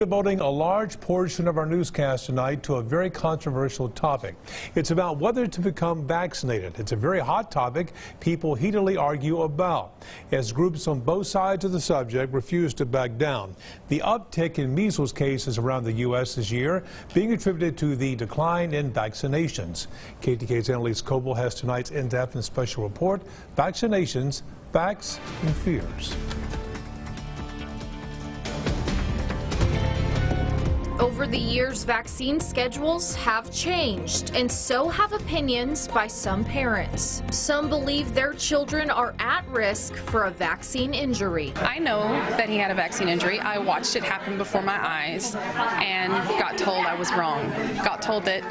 Devoting a large portion of our newscast tonight to a very controversial topic. It's about whether to become vaccinated. It's a very hot topic people heatedly argue about, as groups on both sides of the subject refuse to back down. The uptick in measles cases around the U.S. this year being attributed to the decline in vaccinations. KTK's Annalise Coble has tonight's in-depth and special report, Vaccinations, Facts and Fears. Over the years, vaccine schedules have changed, and so have opinions by some parents. Some believe their children are at risk for a vaccine injury. I know that he had a vaccine injury. I watched it happen before my eyes and got told I was wrong. Got told that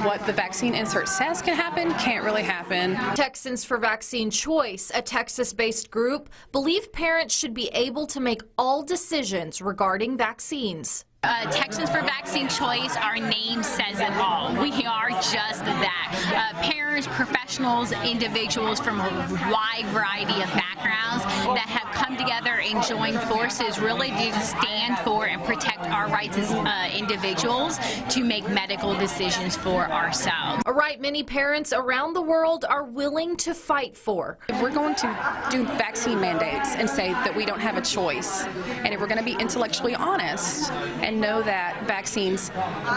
what the vaccine insert says can happen can't really happen. Texans for Vaccine Choice, a Texas-based group, believe parents should be able to make all decisions regarding vaccines. Texans for Vaccine Choice, our name says it all. We are just that. Parents, professionals, individuals from a wide variety of backgrounds that have come together and joined forces really to stand for and protect our rights as individuals to make medical decisions for ourselves. A right many parents around the world are willing to fight for. If we're going to do vaccine mandates and say that we don't have a choice, and if we're going to be intellectually honest and know that vaccines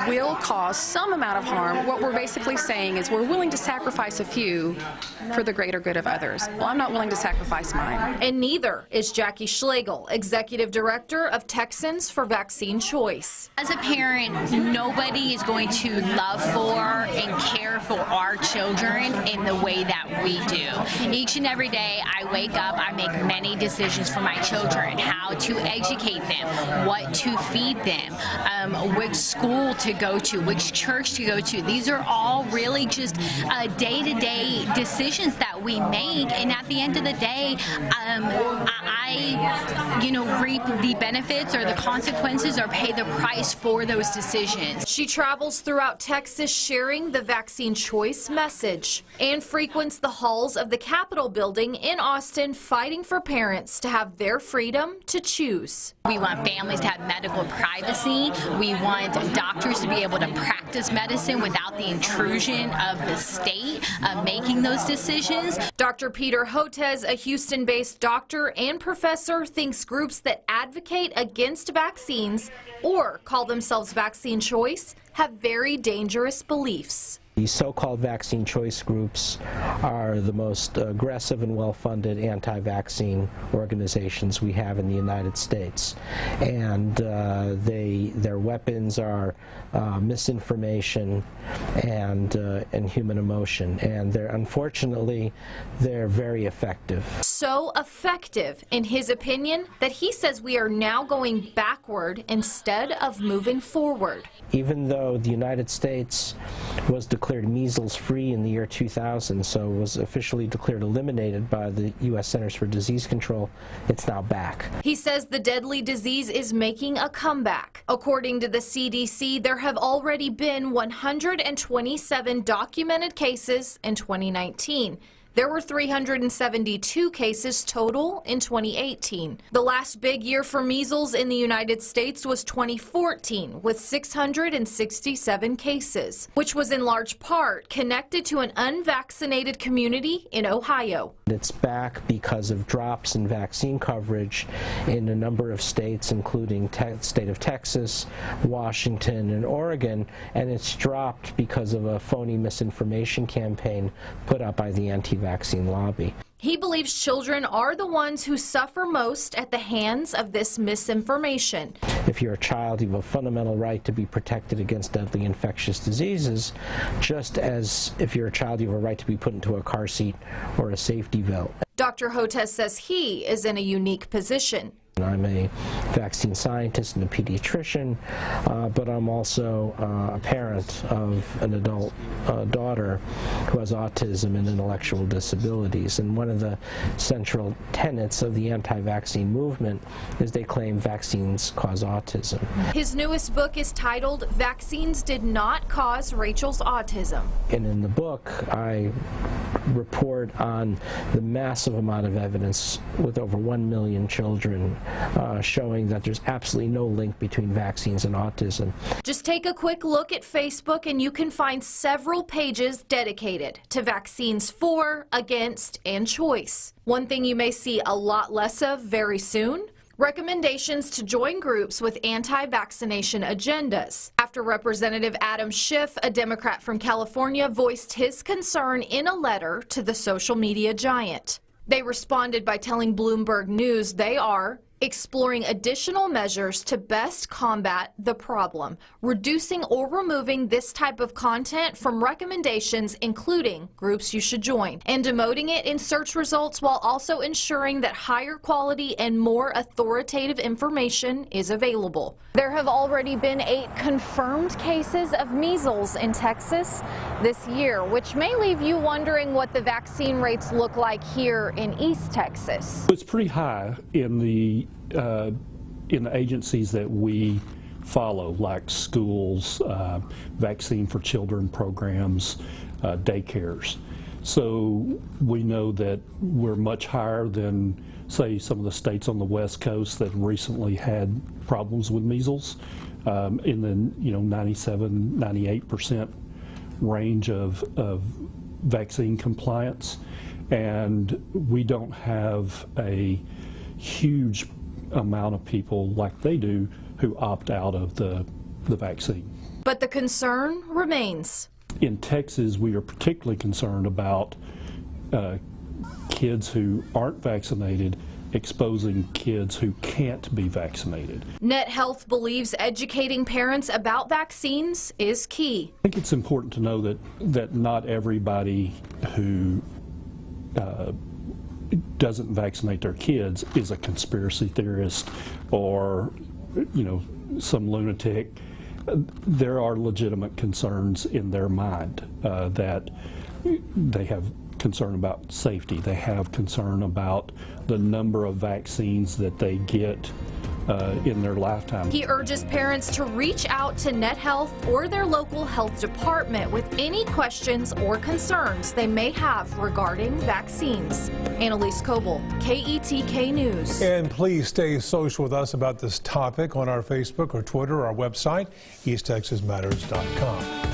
will cause some amount of harm, what we're basically saying is we're willing to sacrifice a few for the greater good of others. Well, I'm not willing to sacrifice mine. And neither is Jackie Schlegel, Executive Director of Texans for Vaccine Choice. As a parent, nobody is going to love for and care for our children in the way that we do. Each and every day I wake up, I make many decisions for my children, how to educate them, what to feed them, which school to go to, which church to go to. These are all really just day-to-day decisions that we make, and at the end of the day, I reap the benefits or the consequences or pay the price for those decisions. She travels throughout Texas sharing the Vaccine Choice message and frequents the halls of the Capitol building in Austin, fighting for parents to have their freedom to choose. We want families to have medical privacy. We want doctors to be able to practice medicine without the intrusion of the state making those decisions. Dr. Peter Hotez, a Houston-based doctor and professor, thinks groups that advocate against vaccines or call themselves vaccine choice have very dangerous beliefs. The so-called vaccine choice groups are the most aggressive and well-funded anti-vaccine organizations we have in the United States. And their weapons are misinformation and human emotion. And unfortunately, they're very effective. So effective, in his opinion, that he says we are now going backward instead of moving forward. Even though the United States was declared measles-free in the year 2000, so was officially declared eliminated by the U.S. Centers for Disease Control, it's now back. He says the deadly disease is making a comeback. According to the CDC, there have already been 127 documented cases in 2019. There were 372 cases total in 2018. The last big year for measles in the United States was 2014, with 667 cases, which was in large part connected to an unvaccinated community in Ohio. It's back because of drops in vaccine coverage in a number of states, including the state of Texas, Washington, and Oregon, and it's dropped because of a phony misinformation campaign put out by the anti-vaccine lobby. He believes children are the ones who suffer most at the hands of this misinformation. If you're a child, you have a fundamental right to be protected against deadly infectious diseases, just as if you're a child, you have a right to be put into a car seat or a safety belt. Dr. Hotez says he is in a unique position. I'm a vaccine scientist and a pediatrician, but I'm also a parent of an adult daughter who has autism and intellectual disabilities. And one of the central tenets of the anti-vaccine movement is they claim vaccines cause autism. His newest book is titled Vaccines Did Not Cause Rachel's Autism. And in the book, I report on the massive amount of evidence with over 1 million children showing that there's absolutely no link between vaccines and autism. Just take a quick look at Facebook and you can find several pages dedicated to vaccines for, against, and choice. One thing you may see a lot less of very soon: recommendations to join groups with anti-vaccination agendas, after Representative Adam Schiff, a Democrat from California, voiced his concern in a letter to the social media giant. They responded by telling Bloomberg News they are exploring additional measures to best combat the problem, reducing or removing this type of content from recommendations, including groups you should join, and demoting it in search results while also ensuring that higher quality and more authoritative information is available. There have already been 8 confirmed cases of measles in Texas this year, which may leave you wondering what the vaccine rates look like here in East Texas. It's pretty high in the agencies that we follow, like schools, vaccine for children programs, daycares. So we know that we're much higher than, say, some of the states on the West Coast that recently had problems with measles, in the 97–98% range of vaccine compliance, and we don't have a huge amount of people like they do who opt out of the vaccine. But the concern remains. In Texas, we are particularly concerned about kids who aren't vaccinated exposing kids who can't be vaccinated. Net Health believes educating parents about vaccines is key. I think it's important to know that not everybody who doesn't vaccinate their kids is a conspiracy theorist or, some lunatic. There are legitimate concerns in their mind that they have concern about safety. They have concern about the number of vaccines that they get in their lifetime. He urges parents to reach out to Net Health or their local health department with any questions or concerns they may have regarding vaccines. Annalise Coble, KETK News. And please stay social with us about this topic on our Facebook or Twitter or our website, easttexasmatters.com.